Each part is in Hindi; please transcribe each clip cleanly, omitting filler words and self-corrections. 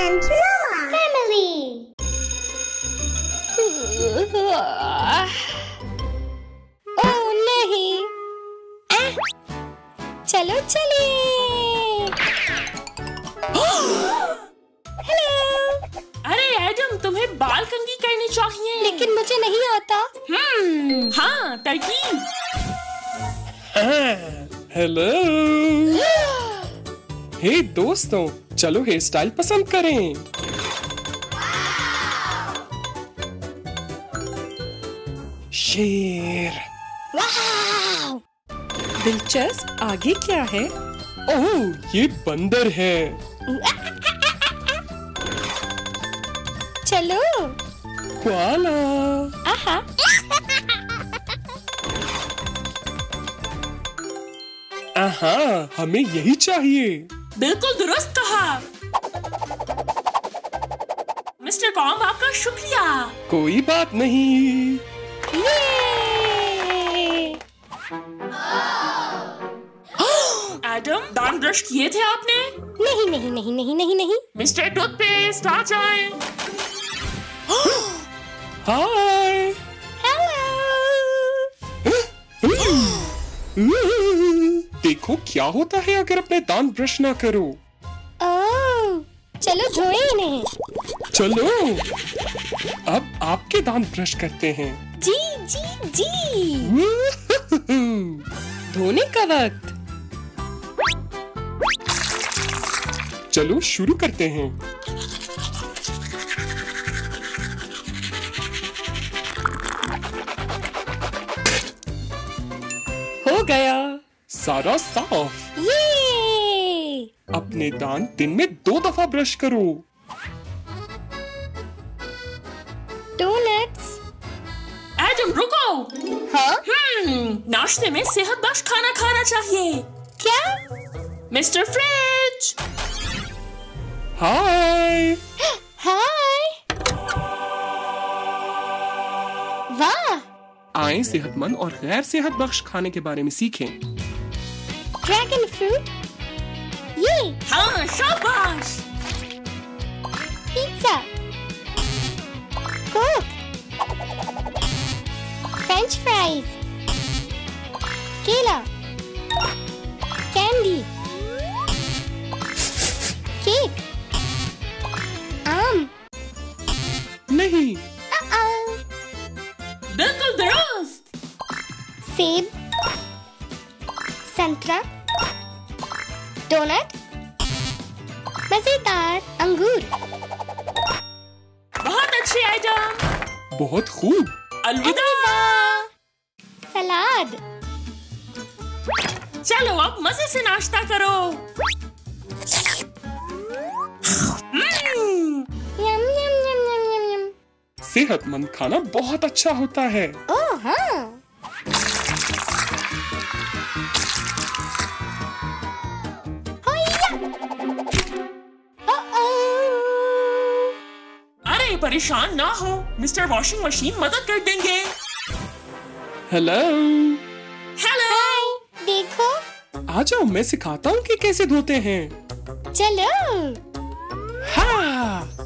and Mama family. ओह नहीं, चलो चले। हेलो। अरे एडम, तुम्हें बाल कंघी करनी चाहिए। लेकिन मुझे नहीं आता। हाँ, तरकीब। हेलो। हे दोस्तों, चलो हेयर स्टाइल पसंद करें। शेर। वाह! दिलचस्प, आगे क्या है? ओह, ये बंदर है। चलो। कोआला। आहा। आहा, हमें यही चाहिए। बिल्कुल दुरुस्त कहा मिस्टर कॉम, आपका शुक्रिया। कोई बात नहीं। एडम, दांत ब्रश किए थे आपने? नहीं नहीं नहीं नहीं नहीं नहीं। मिस्टर टूथपेस्ट, आ जाएं। हाय। देखो क्या होता है अगर अपने दांत ब्रश ना करो। ओह, चलो धोए इन्हें। चलो, अब आपके दांत ब्रश करते हैं। जी जी जी। धोने का वक्त। चलो शुरू करते हैं। हो गया। सारा साफ। ये। अपने दांत दिन में 2 दफा ब्रश करो। डोनट्स। एडम रुको। हाँ? नाश्ते में सेहतबख्श खाना खाना चाहिए। क्या? Mister fridge. हाय। हाय। वाह! आए सेहतमंद और गैर सेहत बख्श खाने के बारे में सीखें। Dragon fruit. ये। हाँ, शाबाश। पिज्जा। कोक। French fries. केला। कैंडी। केक। आम। नहीं। बिल्कुल दुरुस्त। सेब। संतरा। डोनट। मजेदार अंगूर। बहुत अच्छे एडम। बहुत खूब। अलविदा। सलाद। चलो अब मजे से नाश्ता करो। यम यम यम यम यम यम। सेहतमंद खाना बहुत अच्छा होता है। ओह हाँ। अरे परेशान ना हो, मिस्टर वॉशिंग मशीन मदद कर देंगे। हेलो। हेलो। देखो। आ जाओ, मैं सिखाता हूँ कि कैसे धोते हैं। चलो। हाँ।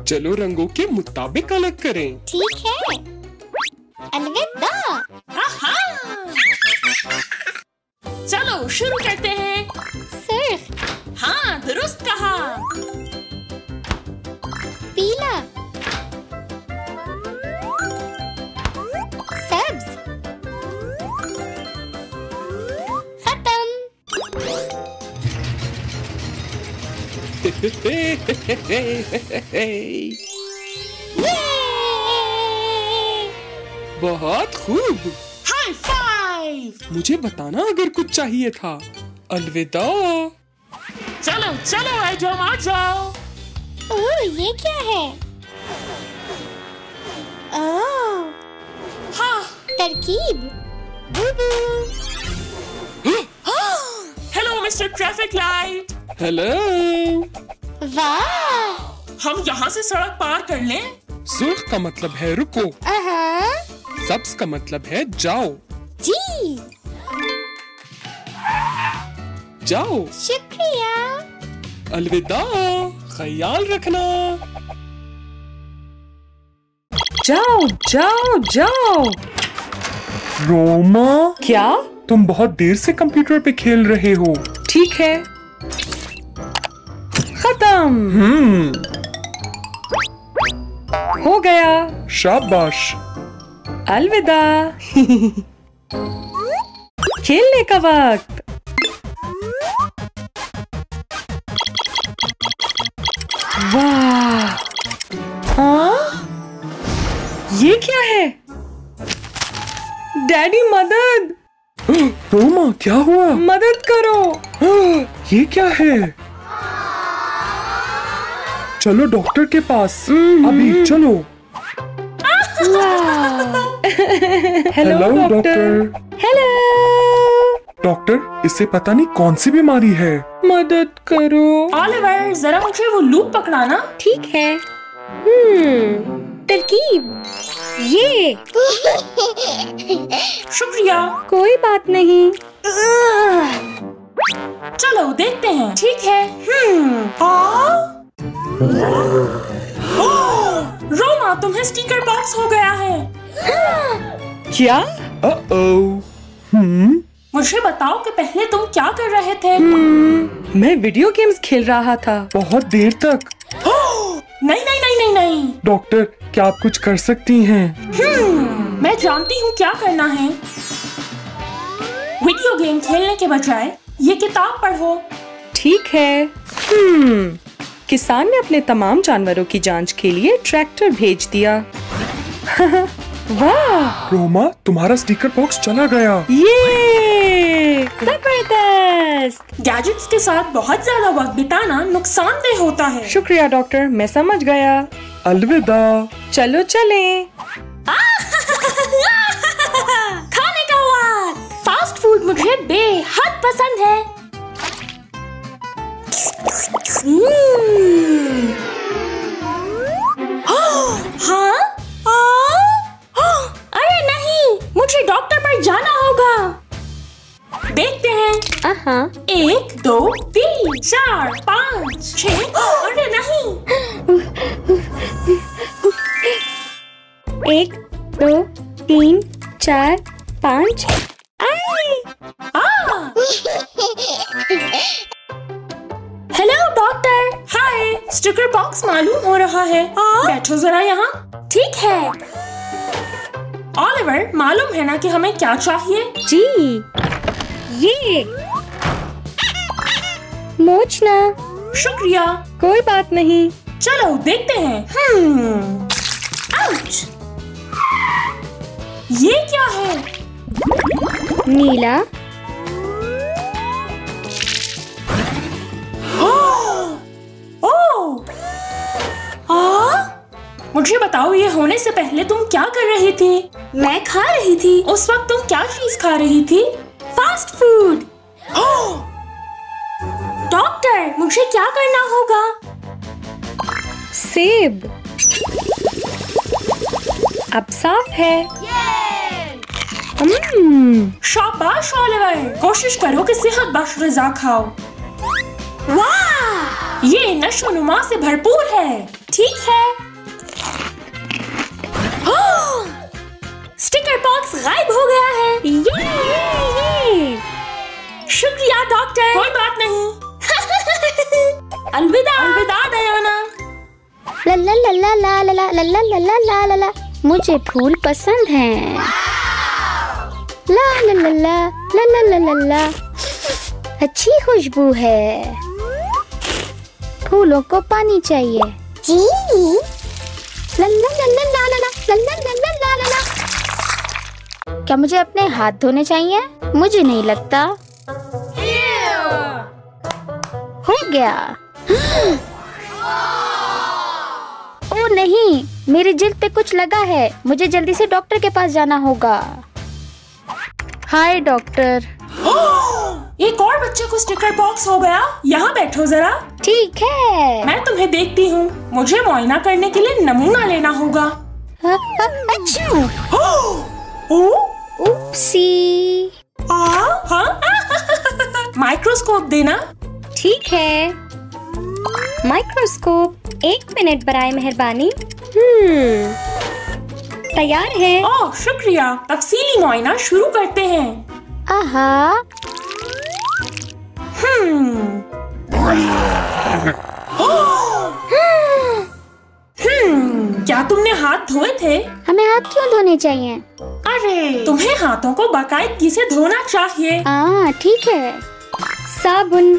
चलो रंगों के मुताबिक अलग करें। ठीक है। अलविदा। आहा। चलो शुरू करते हैं। सर्फ। हाँ, दुरुस्त कहा। पीला। सब्ज। खत्म। बहुत खूब। High five. मुझे बताना अगर कुछ चाहिए था। अलविदा। चलो चलो एडम, आ जाओ। ओह, ये क्या है? ओह, हाँ। तरकीब। बूबू। Hello mister traffic light. Hello. वाह! हम यहाँ से सड़क पार कर लें? सुर्ख का मतलब है रुको। सब्ज का मतलब है जाओ। जी। जाओ। शुक्रिया। अलविदा, ख्याल रखना। जाओ जाओ जाओ। रोमा, क्या? तुम बहुत देर से कंप्यूटर पे खेल रहे हो। ठीक है, खत्म। हो गया। शाबाश। अलविदा। खेलने का वक्त। वाह! हाँ? ये क्या है? डैडी मदद! रोमा, क्या हुआ? मदद करो! ये क्या है? चलो डॉक्टर के पास। अभी चलो। Hello doctor. हेलो डॉक्टर, इसे पता नहीं कौन सी बीमारी है। मदद करो। ऑलिवर, जरा मुझे वो लूप पकड़ाना। ठीक है। तरकीब ये। शुक्रिया। कोई बात नहीं। चलो देखते हैं। ठीक है। रोमा, तुम्हें स्टिकर बॉक्स हो गया है। क्या? मुझे बताओ कि पहले तुम क्या कर रहे थे? मैं वीडियो गेम्स खेल रहा था। बहुत देर तक। नहीं नहीं नहीं नहीं नहीं। डॉक्टर, क्या आप कुछ कर सकती हैं? मैं जानती हूँ क्या करना है। वीडियो गेम खेलने के बजाय ये किताब पढ़ो। ठीक है। किसान ने अपने तमाम जानवरों की जांच के लिए ट्रैक्टर भेज दिया। वाह! रोमा, तुम्हारा स्टिकर बॉक्स चला गया। ये जबरदस्त। गैजेट्स के साथ बहुत ज्यादा वक्त बिताना नुकसानदेह होता है। शुक्रिया डॉक्टर, मैं समझ गया। अलविदा। चलो चलें। खाने का वक्त। फास्ट फूड मुझे बेहद पसंद है। हाँ? अरे नहीं, मुझे डॉक्टर पर जाना होगा। देखते हैं। 1 2 3 4 5 6। अरे नहीं। 1 2 3 4 5। Hello doctor. Hi, sticker box मालूम हो रहा है। बैठो जरा यहाँ। ठीक है ऑलिवर, मालूम है ना कि हमें क्या चाहिए? जी। ये मोचना। शुक्रिया। कोई बात नहीं। चलो देखते हैं। आउच! ये क्या है? नीला। मुझे बताओ, ये होने से पहले तुम क्या कर रही थी? मैं खा रही थी। उस वक्त तुम क्या चीज खा रही थी? Fast food. डॉक्टर, मुझे क्या करना होगा? सेब। अब साफ है। शाबाश ऑलिवर, कोशिश करो कि सेहत बख्श ग़िज़ा खाओ। वाह! ये नशोनुमा से भरपूर है। ठीक है। स्टिकर बॉक्स गायब हो गया है। ये। शुक्रिया डॉक्टर। कोई बात नहीं। अलविदा। अलविदा डयाना। ला ला ला ला ला ला ला ला ला ला ला ला ला। मुझे फूल पसंद हैं। ला ला ला ला ला ला ला ला ला। अच्छी खुशबू है। फूलों को पानी चाहिए। जी। ला ला ला ला ला ला ला ला ला ला ला ला ला। क्या मुझे अपने हाथ धोने चाहिए? मुझे नहीं लगता। हो गया। ओ नहीं, मेरी जिल्द पे कुछ लगा है। मुझे जल्दी से डॉक्टर के पास जाना होगा। हाय डॉक्टर। एक और बच्चे को स्टिकर बॉक्स हो गया। यहाँ बैठो जरा। ठीक है। मैं तुम्हें देखती हूँ। मुझे मुआयना करने के लिए नमूना लेना होगा। अच्छा। उपसी। हाँ? माइक्रोस्कोप देना। ठीक है। माइक्रोस्कोप 1 मिनट बराए मेहरबानी। तैयार है। ओह शुक्रिया, तफसीली मुआयना शुरू करते हैं। आहा, क्या तुमने हाथ धोए थे? हमें हाथ क्यों धोने चाहिए? अरे तुम्हें हाथों को बाकायदगी से धोना चाहिए। ठीक है। साबुन।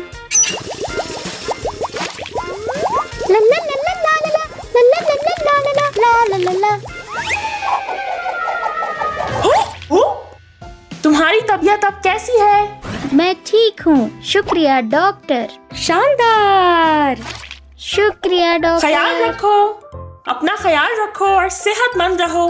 ला ला ला ला ला ला ला ला ला ला ला ला ला। तुम्हारी तबीयत अब कैसी है? मैं ठीक हूँ, शुक्रिया डॉक्टर। शानदार। शुक्रिया डॉक्टर। ख्याल रखो, अपना ख्याल रखो और सेहतमंद रहो।